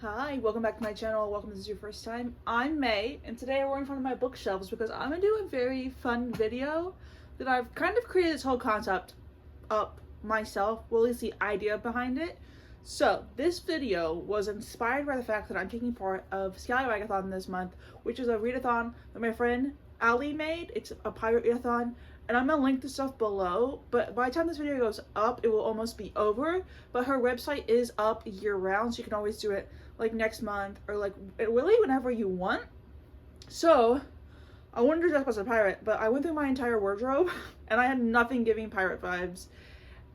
Hi, welcome back to my channel. Welcome if this is your first time. I'm May, and today we're in front of my bookshelves because I'm gonna do a very fun video that I've kind of created this whole concept up myself, well, at least the idea behind it. So this video was inspired by the fact that I'm taking part of ScallywagAThon this month, which is a readathon that my friend Ali made. It's a pirate readathon, and I'm gonna link the stuff below, but by the time this video goes up it will almost be over. But her website is up year-round, so you can always do it like next month or like really whenever you want. So I wanted to dress up as a pirate, but I went through my entire wardrobe and I had nothing giving pirate vibes.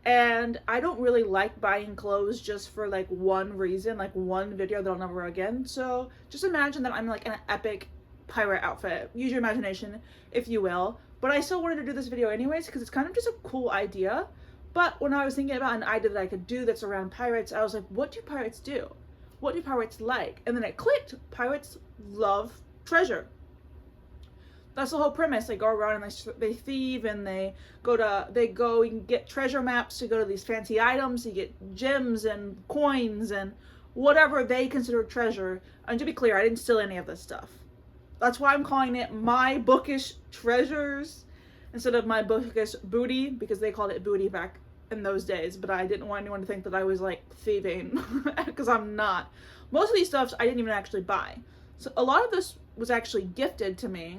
And I don't really like buying clothes just for like one reason, like one video that I'll never wear again. So just imagine that I'm like in an epic pirate outfit. Use your imagination, if you will. But I still wanted to do this video anyways because it's kind of just a cool idea. But when I was thinking about an idea that I could do that's around pirates, I was like, what do pirates do? What do pirates like? And then it clicked. Pirates love treasure. That's the whole premise. They go around and they thieve, and they go and get treasure maps to go to these fancy items. You get gems and coins and whatever they consider treasure. And to be clear, I didn't steal any of this stuff. That's why I'm calling it my Bookish Treasures instead of my Bookish Booty, because they called it booty back in those days. But I didn't want anyone to think that I was like thieving, because I'm not. Most of these stuffs I didn't even actually buy. So a lot of this was actually gifted to me.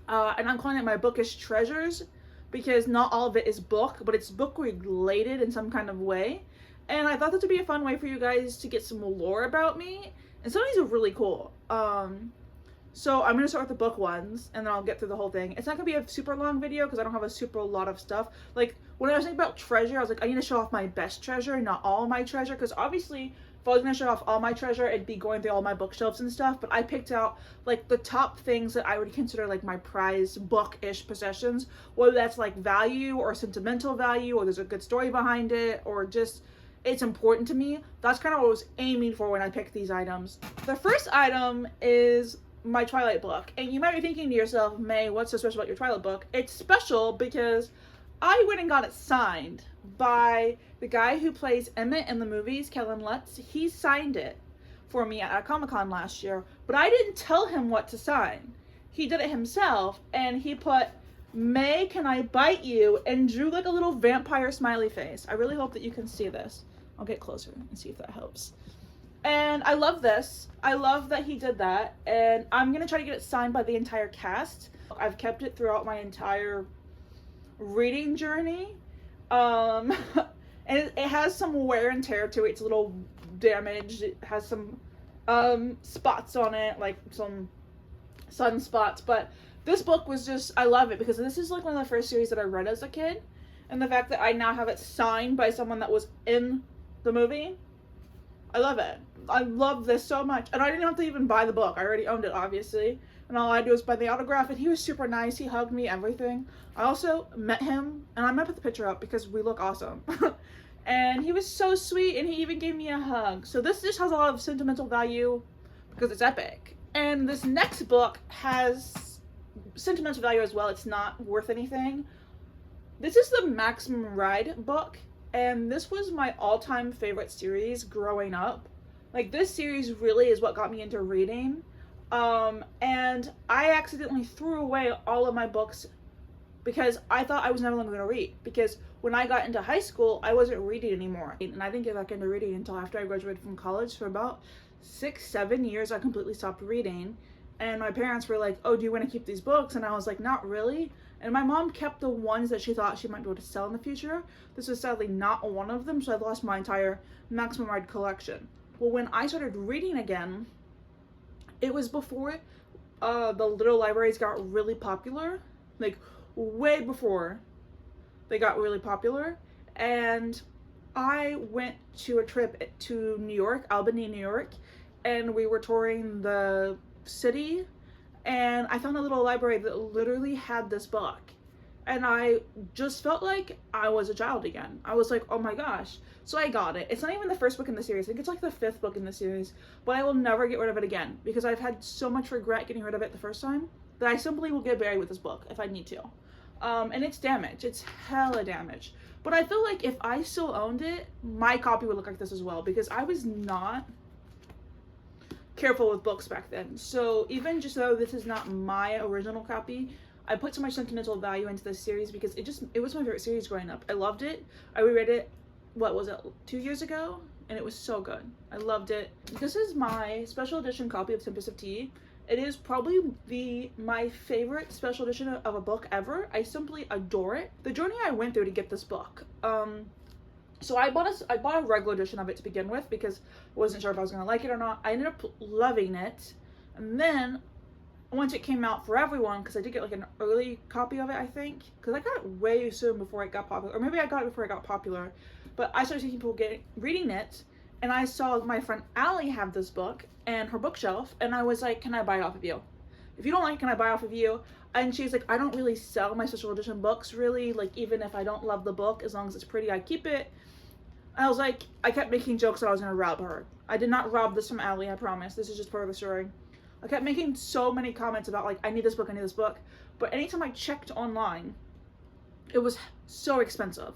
And I'm calling it my Bookish Treasures because not all of it is book, but it's book related in some kind of way. And I thought this would be a fun way for you guys to get some lore about me. And some of these are really cool. So I'm going to start with the book ones, and then I'll get through the whole thing. It's not going to be a super long video because I don't have a super lot of stuff. Like, when I was thinking about treasure, I was like, I need to show off my best treasure, not all my treasure. Because obviously, if I was going to show off all my treasure, it'd be going through all my bookshelves and stuff. But I picked out, like, the top things that I would consider, like, my prized book-ish possessions. Whether that's, like, value or sentimental value, or there's a good story behind it, or just it's important to me. That's kind of what I was aiming for when I picked these items. The first item is my Twilight book. And you might be thinking to yourself, May, what's so special about your Twilight book? It's special because I went and got it signed by the guy who plays Emmett in the movies, Kellen Lutz. He signed it for me at Comic-Con last year, but I didn't tell him what to sign. He did it himself, and he put, May, can I bite you? And drew like a little vampire smiley face. I really hope that you can see this. I'll get closer and see if that helps. And I love this. I love that he did that. And I'm going to try to get it signed by the entire cast. I've kept it throughout my entire reading journey. And it has some wear and tear to it. It's a little damaged. It has some spots on it, like some sunspots. But this book was just, I love it because this is like one of the first series that I read as a kid. And the fact that I now have it signed by someone that was in the movie, I love it. I love this so much. And I didn't have to even buy the book. I already owned it, obviously. And all I do is buy the autograph, and he was super nice. He hugged me, everything. I also met him, and I'm gonna put the picture up because we look awesome. And he was so sweet, and he even gave me a hug. So this just has a lot of sentimental value because it's epic. And this next book has sentimental value as well. It's not worth anything. This is the Maximum Ride book. And this was my all-time favorite series growing up. Like, this series really is what got me into reading. And I accidentally threw away all of my books because I thought I was never going to read. Because when I got into high school, I wasn't reading anymore. And I didn't get back into reading until after I graduated from college. For about 6-7 years, I completely stopped reading. And my parents were like, oh, do you want to keep these books? And I was like, not really. And my mom kept the ones that she thought she might be able to sell in the future. This was sadly not one of them, so I lost my entire Maximum Ride collection. Well, when I started reading again, it was before the little libraries got really popular. Like, way before they got really popular. And I went to a trip to New York, Albany, New York, and we were touring the city. And I found a little library that literally had this book. And I just felt like I was a child again. I was like, oh my gosh. So I got it. It's not even the first book in the series. I think it's like the 5th book in the series. But I will never get rid of it again because I've had so much regret getting rid of it the first time that I simply will get buried with this book if I need to. And it's damaged. It's hella damaged. But I feel like if I still owned it, my copy would look like this as well because I was not careful with books back then. So even just though this is not my original copy, I put so much sentimental value into this series because it was my favorite series growing up. I loved it. I reread it, what was it, 2 years ago? And it was so good. I loved it. This is my special edition copy of Tempest of Tea. It is probably my favorite special edition of a book ever. I simply adore it. The journey I went through to get this book. So I bought a regular edition of it to begin with because I wasn't sure if I was gonna like it or not. I ended up loving it, and then once it came out for everyone, because I did get like an early copy of it, I think, because I got it way soon before it got popular, or maybe I got it before it got popular. But I started seeing people reading it, and I saw my friend Allie have this book and her bookshelf, and I was like, can I buy it off of you? If you don't like it, can I buy it off of you? And she's like, I don't really sell my special edition books, really. Like, even if I don't love the book, as long as it's pretty, I keep it. I was like, I kept making jokes that I was gonna rob her. I did not rob this from Allie, I promise. This is just part of the story. I kept making so many comments about like, I need this book, I need this book. But anytime I checked online, it was so expensive.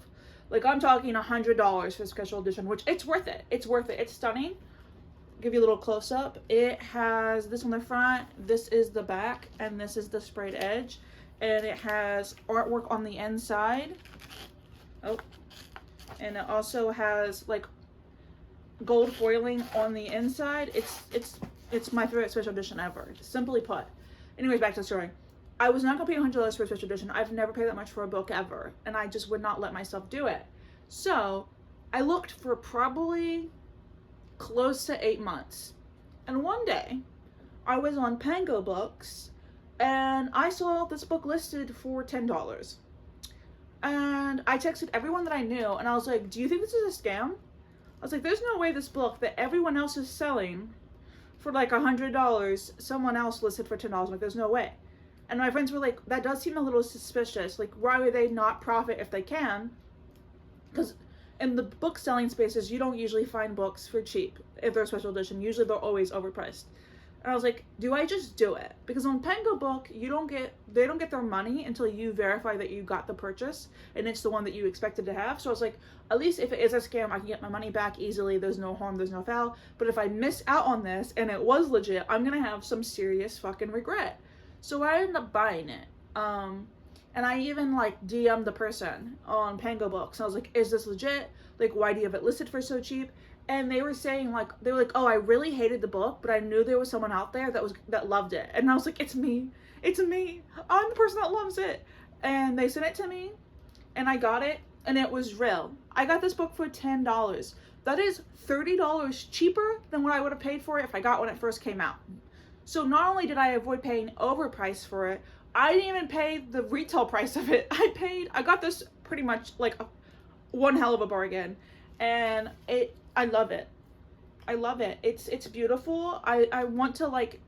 Like, I'm talking $100 for the special edition, which it's worth it. It's worth it. It's stunning. I'll give you a little close up. It has this on the front, this is the back, and this is the sprayed edge. And it has artwork on the inside. Oh. And it also has like gold foiling on the inside. It's my favorite special edition ever, simply put. Anyways, back to the story. I was not gonna pay $100 for a special edition. I've never paid that much for a book ever, and I just would not let myself do it. So I looked for probably close to 8 months, and one day I was on Pango Books and I saw this book listed for $10. And I texted everyone that I knew, and I was like, do you think this is a scam? I was like, there's no way this book that everyone else is selling for like $100, someone else listed for $10. I'm like, there's no way. And my friends were like, that does seem a little suspicious. Like, why would they not profit if they can? Because in the book selling spaces, you don't usually find books for cheap if they're a special edition. Usually they're always overpriced. And I was like, do I just do it? Because on Pango Book, they don't get their money until you verify that you got the purchase and it's the one that you expected to have. So I was like, at least if it is a scam, I can get my money back easily. There's no harm, there's no foul. But if I miss out on this and it was legit, I'm gonna have some serious fucking regret. So I ended up buying it. And I even like DM'd the person on Pango Books. I was like, is this legit? Like, why do you have it listed for so cheap? And they were saying like, oh, I really hated the book, but I knew there was someone out there that loved it. And I was like, it's me. I'm the person that loves it. And they sent it to me, and I got it, and it was real. I got this book for $10. That is $30 cheaper than what I would have paid for it if I got when it first came out. So not only did I avoid paying overpriced for it, I didn't even pay the retail price of it. I got this pretty much like one hell of a bargain, and I love it. I love it. It's beautiful. I want to like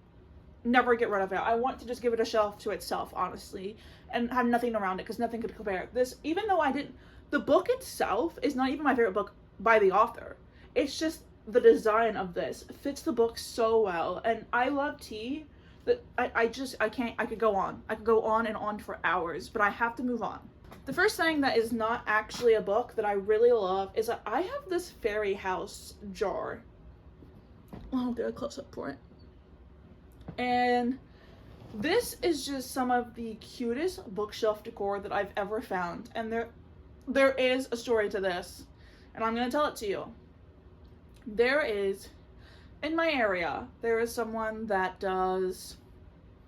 never get rid of it. I want to just give it a shelf to itself, honestly, and have nothing around it because nothing could compare. This, even though the book itself is not even my favorite book by the author. It's just the design of this fits the book so well, and I love tea. That I could go on. I could go on and on for hours, but I have to move on. The first thing that is not actually a book that I really love is that I have this fairy house jar. I'll get a close up for it. And this is just some of the cutest bookshelf decor that I've ever found. And there is a story to this, and I'm gonna tell it to you. In my area, there is someone that does,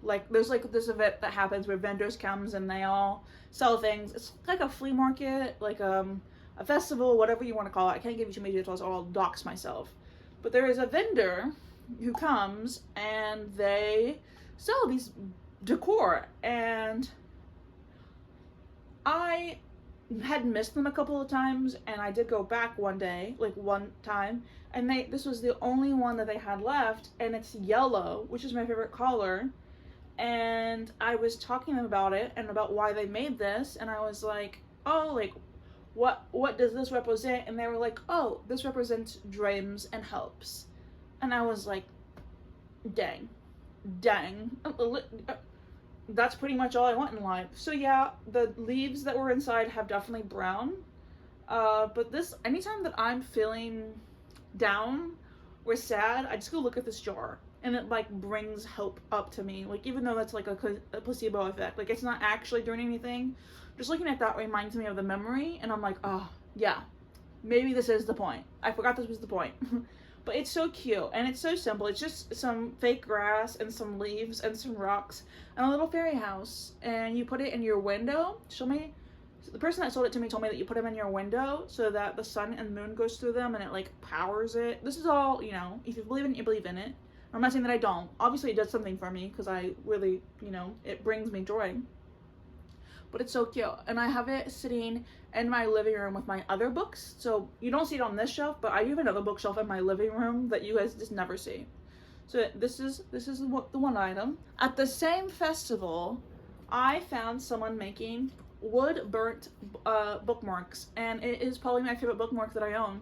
like, there's like this event that happens where vendors comes and they all sell things. It's like a flea market, like a festival, whatever you want to call it. I can't give you too many details or I'll dox myself. But there is a vendor who comes and they sell these decor, and I had missed them a couple of times, and I did go back one time, and this was the only one that they had left, and it's yellow, which is my favorite color. And I was talking to them about it and about why they made this, and I was like, oh, like, what does this represent? And they were like, oh, this represents dreams and hopes. And I was like, dang, that's pretty much all I want in life. So yeah, the leaves that were inside have definitely brown, but this, anytime that I'm feeling down or sad, I just go look at this jar. And it, like, brings hope up to me. Like, even though that's, like, a placebo effect. Like, it's not actually doing anything. Just looking at that reminds me of the memory. And I'm like, oh, yeah. Maybe this is the point. I forgot this was the point. But it's so cute. And it's so simple. It's just some fake grass and some leaves and some rocks and a little fairy house. And you put it in your window. The person that sold it to me told me that you put them in your window so that the sun and moon goes through them and it, like, powers it. This is all, you know, if you believe in it, you believe in it. I'm not saying that I don't. Obviously, it does something for me because I really, you know, it brings me joy. But it's so cute. And I have it sitting in my living room with my other books. So you don't see it on this shelf, but I have another bookshelf in my living room that you guys just never see. So this is the one item. At the same festival, I found someone making wood burnt bookmarks, and it is probably my favorite bookmark that I own.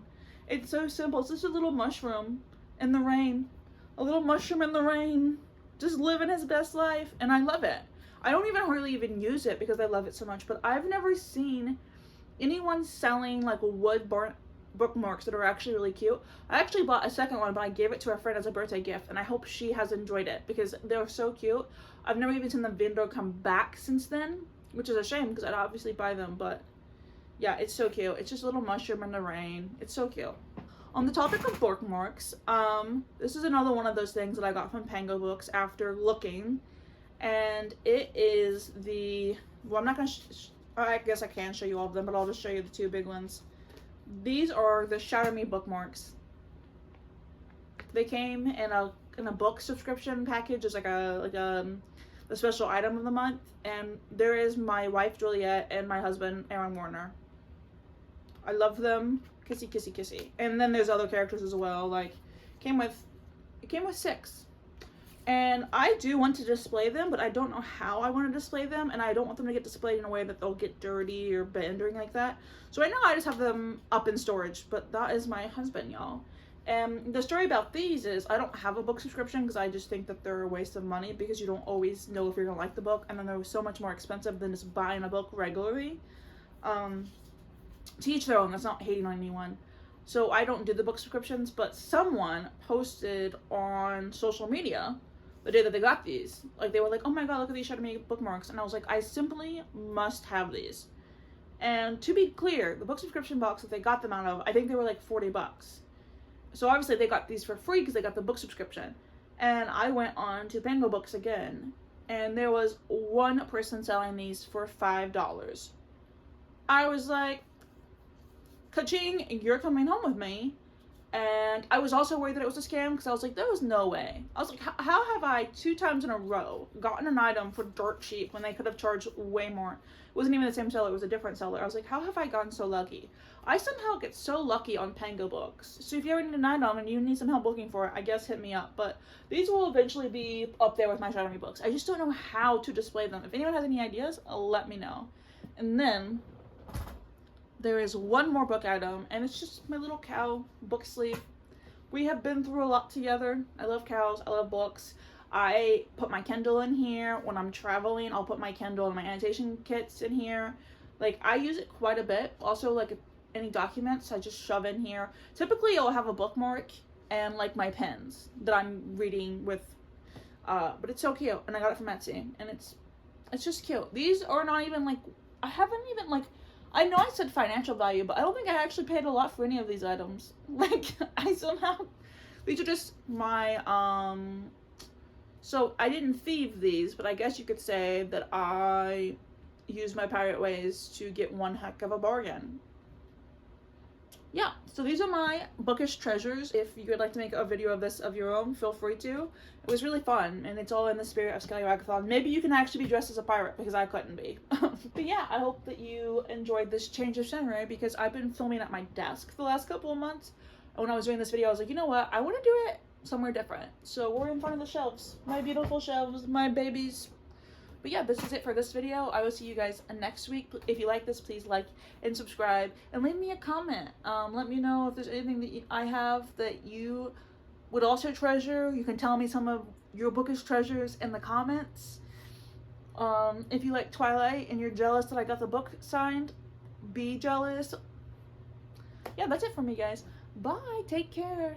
It's so simple. It's just a little mushroom in the rain. A little mushroom in the rain, just living his best life, and I love it. I don't even hardly even use it because I love it so much, but I've never seen anyone selling like wood burnt bookmarks that are actually really cute. I actually bought a second one, but I gave it to a friend as a birthday gift, and I hope she has enjoyed it because they're so cute. I've never even seen the vendor come back since then, which is a shame because I'd obviously buy them, but yeah, it's so cute. It's just a little mushroom in the rain. It's so cute. On the topic of bookmarks, this is another one of those things that I got from Pango Books after looking, and it is the, well, I'm not going to, I guess I can show you all of them, but I'll just show you the two big ones. These are the Shadow Me bookmarks. They came in a book subscription package as like a special item of the month, and there is my wife Juliet and my husband Aaron Warner. I love them. Kissy, kissy, kissy. And then there's other characters as well. Like, it came with 6. And I do want to display them, but I don't know how I want to display them, and I don't want them to get displayed in a way that they'll get dirty or bent or anything like that. So right now I just have them up in storage, but that is my husband, y'all. And the story about these is I don't have a book subscription because I just think that they're a waste of money because you don't always know if you're gonna like the book, and then they're so much more expensive than just buying a book regularly. To each their own, that's not hating on anyone. So I don't do the book subscriptions, but someone posted on social media the day that they got these. Like, they were like, oh my god, look at these Shadow Me bookmarks. And I was like, I simply must have these. And to be clear, the book subscription box that they got them out of, I think they were like $40. So obviously they got these for free because they got the book subscription. And I went on to Pango Books again, and there was one person selling these for $5. I was like, ka-ching, you're coming home with me. And I was also worried that it was a scam because I was like, there was no way. I was like, how have I 2 times in a row gotten an item for dirt cheap when they could have charged way more? It wasn't even the same seller, it was a different seller. I was like, how have I gotten so lucky? I somehow get so lucky on Pango Books. So if you ever need an item and you need some help looking for it, I guess hit me up. But these will eventually be up there with my Shadow Me books. I just don't know how to display them. If anyone has any ideas, let me know. And then there is one more book item, and it's just my little cow book sleeve. We have been through a lot together. I love cows. I love books. I put my Kindle in here. When I'm traveling, I'll put my Kindle and my annotation kits in here. Like, I use it quite a bit. Also, like, any documents I just shove in here. Typically, I'll have a bookmark and, like, my pens that I'm reading with. But it's so cute, and I got it from Etsy, and it's just cute. These are not even, like, I haven't even, like, I know I said financial value, but I don't think I actually paid a lot for any of these items. Like, I somehow, these are just my, so I didn't thieve these, but I guess you could say that I used my pirate ways to get one heck of a bargain. Yeah, so these are my bookish treasures. If you would like to make a video of this of your own, feel free to. It was really fun, and it's all in the spirit of ScallywagAThon. Maybe you can actually be dressed as a pirate, because I couldn't be. But yeah, I hope that you enjoyed this change of scenery, because I've been filming at my desk for the last couple of months. And when I was doing this video, I was like, you know what? I want to do it somewhere different. So we're in front of the shelves. My beautiful shelves, my babies. But yeah, this is it for this video. I will see you guys next week. If you like this, please like and subscribe. And leave me a comment. Let me know if there's anything that I have that you would also treasure. You can tell me some of your bookish treasures in the comments. If you like Twilight and you're jealous that I got the book signed, be jealous. Yeah, that's it for me, guys. Bye. Take care.